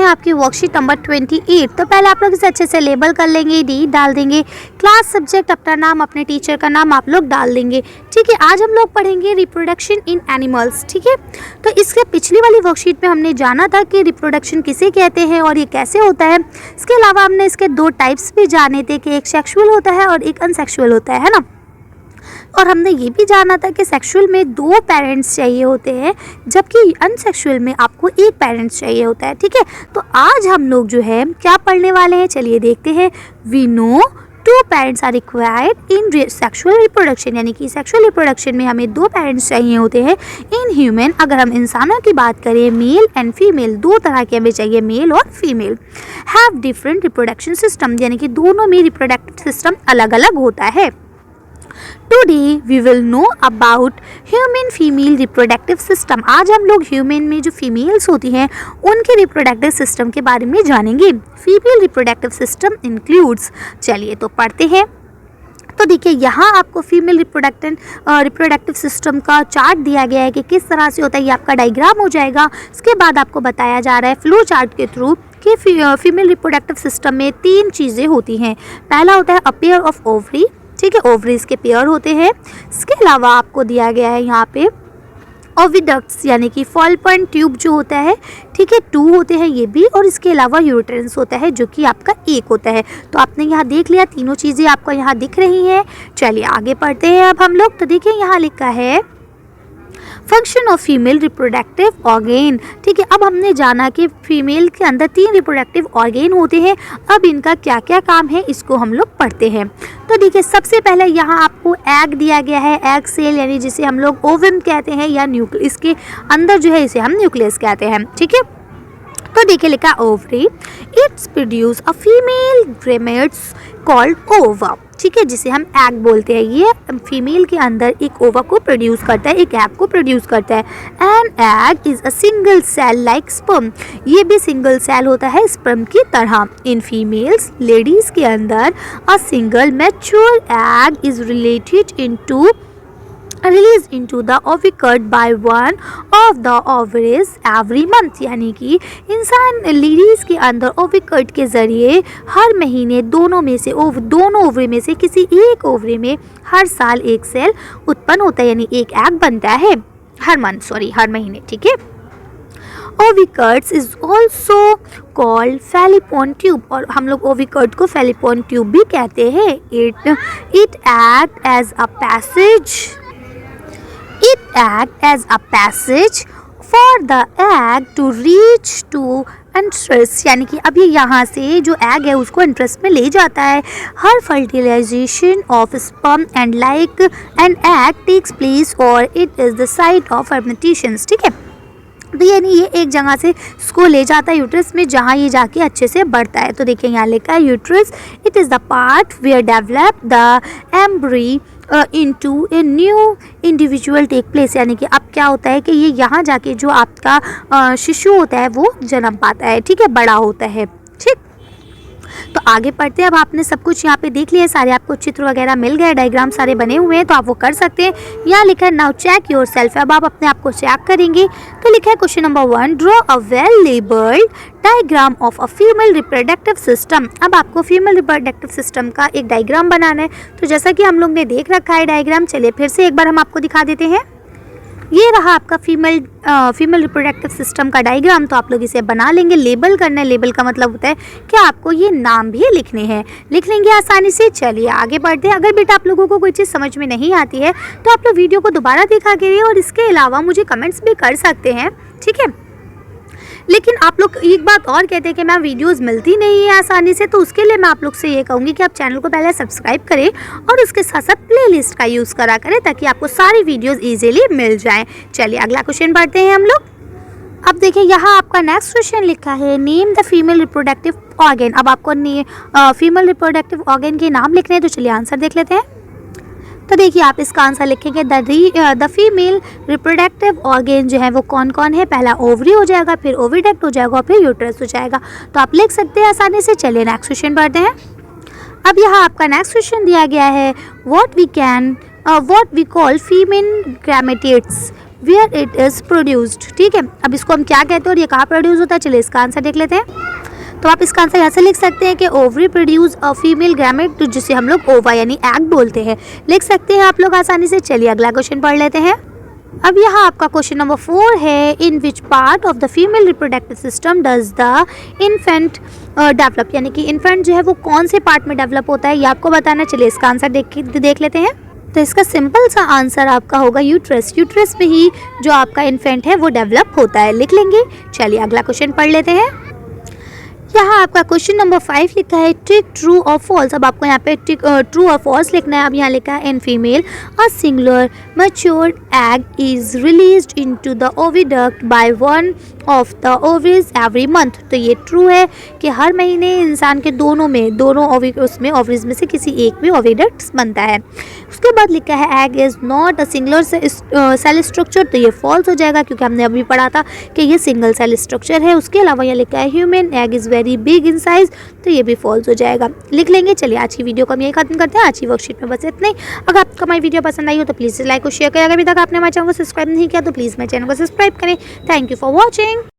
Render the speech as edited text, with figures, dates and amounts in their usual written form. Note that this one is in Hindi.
हैं आपकी वर्कशीट नंबर 28। तो पहले आप लोग इसे अच्छे से लेबल कर लेंगे, डी डाल देंगे, क्लास सब्जेक्ट अपना नाम, अपने टीचर का नाम आप लोग डाल देंगे। ठीक है, आज हम लोग पढ़ेंगे रिप्रोडक्शन इन एनिमल्स। ठीक है, तो इसके पिछली वाली वर्कशीट में हमने जाना था कि रिप्रोडक्शन किसे कहते हैं और ये कैसे होता है। इसके अलावा हमने इसके दो टाइप्स भी जाने थे कि एक सेक्सुअल होता है और एक अनसेक्सुअल होता है ना। और हमने ये भी जाना था कि सेक्सुअल में 2 पेरेंट्स चाहिए होते हैं, जबकि अनसेक्सुअल में आपको 1 पेरेंट्स चाहिए होता है। ठीक है, तो आज हम लोग जो है क्या पढ़ने वाले हैं, चलिए देखते हैं। We know 2 parents are required in sexual reproduction, यानी कि सेक्सुअल रिप्रोडक्शन में हमें 2 पेरेंट्स चाहिए होते हैं। इन ह्यूमन, अगर हम इंसानों की बात करें, मेल एंड फीमेल, 2 तरह के हमें चाहिए, मेल और female. Have different reproduction system, यानी कि दोनों में रिप्रोडक्टिव सिस्टम अलग अलग होता है। Today we will know about human female reproductive system। आज हम लोग ह्यूमन में जो फीमेल्स होती हैं उनके रिप्रोडक्टिव सिस्टम के बारे में जानेंगे। फीमेल रिप्रोडक्टिव सिस्टम इंक्लूड्स, चलिए तो पढ़ते हैं। तो देखिए यहाँ आपको फीमेल रिप्रोडक्टिव सिस्टम का चार्ट दिया गया है कि किस तरह से होता है। ये आपका डायग्राम हो जाएगा। इसके बाद आपको बताया जा रहा है फ्लो चार्ट के थ्रू कि फीमेल रिप्रोडक्टिव सिस्टम में 3 चीज़ें होती हैं। पहला होता है अ पेयर ऑफ ओवरी, ठीक है, ओवरीज के पेयर होते हैं। इसके अलावा आपको दिया गया है यहाँ पे ओविडक्ट्स, यानी कि फॉल्पन ट्यूब जो होता है, ठीक है, 2 होते हैं ये भी, और इसके अलावा यूरेट्रस होता है जो कि आपका 1 होता है। तो आपने यहाँ देख लिया, तीनों चीज़ें आपको यहाँ दिख रही हैं। चलिए आगे पढ़ते हैं अब हम लोग। तो देखिए यहाँ लिखा है function of female reproductive organ. ठीक है, अब हमने जाना कि फीमेल के अंदर 3 रिप्रोडक्टिव ऑर्गेन होते हैं। अब इनका क्या क्या काम है इसको हम लोग पढ़ते हैं। तो देखिए सबसे पहले यहाँ आपको एग दिया गया है, एग सेल, यानी जिसे हम लोग ओवम कहते हैं या न्यूक्लियस, इसके अंदर जो है इसे हम न्यूक्लियस कहते हैं। ठीक है, तो देखिए लिखा ovary, it's produce a female gametes called ova. ठीक है, जिसे हम एग बोलते हैं। ये फीमेल के अंदर एक ओवा को प्रोड्यूस करता है, एक एग को प्रोड्यूस करता है। An egg is a single cell like sperm, ये भी सिंगल सेल होता है स्पर्म की तरह। इन फीमेल्स, लेडीज के अंदर a single mature egg is released into the ovicut by one of the ovaries every month, यानी कि इंसान लेडीज के अंदर ओविकट के ज़रिए हर महीने दोनों ओवरी में से किसी एक ओवरी में हर साल एक सेल उत्पन्न होता है, यानी एक एग बनता है हर महीने। ठीक है, ओविकट्स इज ऑल्सो कॉल्ड फेलिपोन ट्यूब, और हम लोग ओविकट को फेलिपोन ट्यूब भी कहते हैं। It act as a passage for the egg to reach to uterus, यानी कि अभी यहाँ से जो एग है उसको एंट्रस में ले जाता है। हर fertilisation of sperm and egg takes place और it is the site of fermentation. ठीक है, तो यानी ये एक जगह से इसको ले जाता है यूट्रस में, जहाँ ये जाके अच्छे से बढ़ता है। तो देखिए यहाँ लिखा है uterus, it is the part where develop the embryo into a new individual take place, यानी कि अब क्या होता है कि ये यहाँ जाके जो आपका शिशु होता है वो जन्म पाता है। ठीक है, बड़ा होता है। ठीक, तो आगे पढ़ते हैं। अब आपने सब कुछ यहाँ पे देख लिया, सारे आपको चित्र वगैरह मिल गए, डायग्राम सारे बने हुए हैं, तो आप वो कर सकते हैं। यहाँ लिखा है नाउ चेक योर सेल्फ, अब आप अपने आप को चेक करेंगे। तो लिखा है question number 1, draw a well labelled diagram of a female reproductive system. अब आपको फीमेल रिप्रोडक्टिव सिस्टम का एक डायग्राम बनाना है। तो जैसा कि हम लोग ने देख रखा है डायग्राम, चलिए फिर से एक बार हम आपको दिखा देते हैं। ये रहा आपका फीमेल रिप्रोडक्टिव सिस्टम का डायग्राम। तो आप लोग इसे बना लेंगे, लेबल करना है। लेबल का मतलब होता है कि आपको ये नाम भी लिखने हैं, लिख लेंगे आसानी से। चलिए आगे बढ़ते हैं। अगर बेटा आप लोगों को कोई चीज़ समझ में नहीं आती है तो आप लोग वीडियो को दोबारा दिखा के और इसके अलावा मुझे कमेंट्स भी कर सकते हैं। ठीक है, लेकिन आप लोग एक बात और कहते हैं कि मैम वीडियोस मिलती नहीं है आसानी से, तो उसके लिए मैं आप लोग से ये कहूँगी कि आप चैनल को पहले सब्सक्राइब करें और उसके साथ साथ प्लेलिस्ट का यूज़ करा करें ताकि आपको सारी वीडियोस इजीली मिल जाएं। चलिए अगला क्वेश्चन पढ़ते हैं हम लोग। अब देखिए यहाँ आपका नेक्स्ट क्वेश्चन लिखा है name the female reproductive organ. अब आपको फीमेल रिप्रोडक्टिव ऑर्गेन के नाम लिखने हैं, तो चलिए आंसर देख लेते हैं। तो देखिए आप इसका आंसर लिखेंगे द फीमेल रिप्रोडक्टिव ऑर्गेन जो है वो कौन कौन है। पहला ओवरी हो जाएगा, फिर ओविडक्ट हो जाएगा, फिर यूट्रस हो जाएगा। तो आप लिख सकते हैं आसानी से। चलिए नेक्स्ट क्वेश्चन पढ़ते हैं। अब यहाँ आपका नेक्स्ट क्वेश्चन दिया गया है what we call female gametes. Where it is produced. ठीक है, अब इसको हम क्या कहते हैं और ये कहाँ प्रोड्यूस होता है, चलिए इसका आंसर देख लेते हैं। तो आप इसका आंसर ऐसे लिख सकते हैं कि ovary produce a female gamete, तो जिसे हम लोग ओवा यानी एग बोलते हैं, लिख सकते हैं आप लोग आसानी से। चलिए अगला क्वेश्चन पढ़ लेते हैं। अब यहाँ आपका क्वेश्चन नंबर 4 है, in which part of the female reproductive system does the infant develop, यानी कि इन्फेंट जो है वो कौन से पार्ट में डेवलप होता है, ये आपको बताना। चलिए इसका आंसर देख लेते हैं। तो इसका सिंपल सा आंसर आपका होगा यूट्रस। यूट्रस में ही जो आपका इन्फेंट है वो डेवलप होता है, लिख लेंगे। चलिए अगला क्वेश्चन पढ़ लेते हैं। यहाँ आपका क्वेश्चन नंबर 5 लिखा है टिक ट्रू और फॉल्स। अब आपको यहाँ पे टिक ट्रू और फॉल्स लिखना है। अब यहाँ लिखा है in female a singular matured egg is released into the oviduct by one of the ovaries every month. तो ये ट्रू है कि हर महीने इंसान के दोनों ओवरीज में से किसी एक में ओविडक्ट बनता है। उसके बाद लिखा है egg is not a singular cell structure. तो ये फॉल्स हो जाएगा क्योंकि हमने अभी पढ़ा था कि ये सिंगल सेल स्ट्रक्चर है। उसके अलावा यहाँ लिखा है human egg is very big in size. तो ये भी फॉल्स हो जाएगा, लिख लेंगे। चलिए आज की वीडियो को हम यही खत्म करते हैं। आज की वर्कशीट में बस इतना ही। अगर आपको हमारी वीडियो पसंद आई हो तो प्लीज़ लाइक और शेयर करें। अगर अभी तक आपने हमारे चैनल को सब्सक्राइब नहीं किया तो प्लीज़ मेरे चैनल को सब्सक्राइब करें। Thank you for watching.